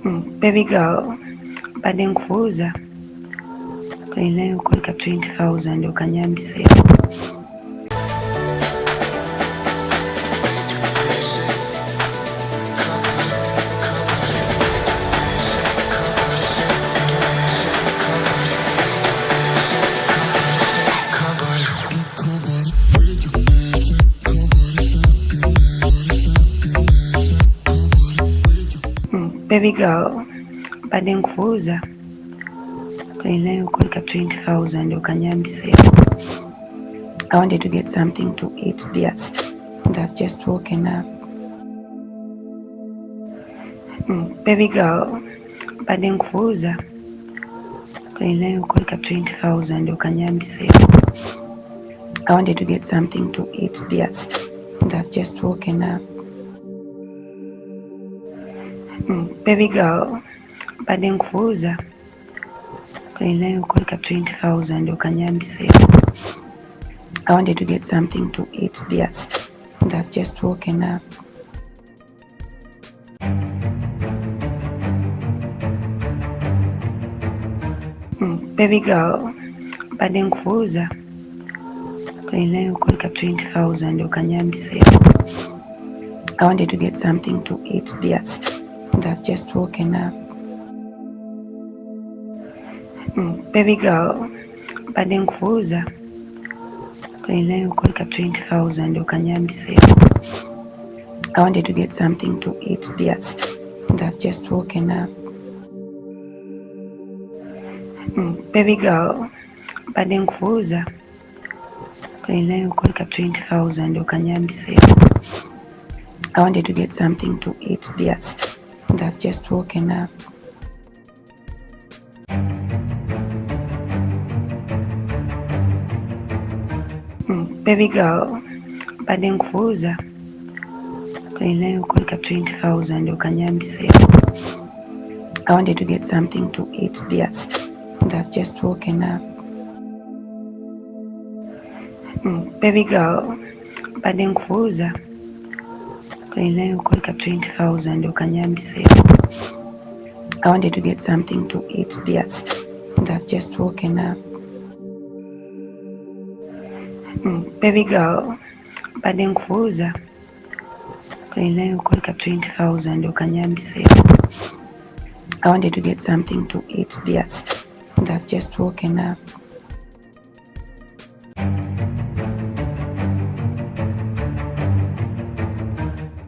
Baby girl, badde nkubuuza olinayo kulika 20,000 okanyambiseeko. Baby girl, badde nkubuuza olinayo kulika 20,000 okanyambiseeko. I wanted to get something to eat, dear, and I've just woken up. Baby girl, badde nkubuuza olinayo kulika 20,000 okanyambiseeko. I wanted to get something to eat, dear, and I've just woken up. Baby girl, badde nkubuuza olinayo kulika 20,000 okanyambiseeko. I wanted to get something to eat, dear, and I've just woken up. Baby girl, badde nkubuuza olinayo kulika 20,000 okanyambiseeko. I wanted to get something to eat, dear, and I've just woken up. Baby girl, badde nkubuuza olinayo kulika 20,000 okanyambiseeko. I wanted to get something to eat, dear, and I've just woken up. Baby girl, badde nkubuuza olinayo kulika 20,000 okanyambiseeko. I wanted to get something to eat, dear, and I've just woken up. Baby girl, badde nkubuuza olinayo kulika 20,000 okanyambiseeko. I wanted to get something to eat, dear, and I've just woken up. Baby girl, badde nkubuuza olinayo kulika 20,000 okanyambiseeko. I wanted to get something to eat, dear, and I've just woken up. Baby girl, badde nkubuuza olinayo kulika 20,000 okanyambiseeko. I wanted to get something to eat, dear, and I've just woken up.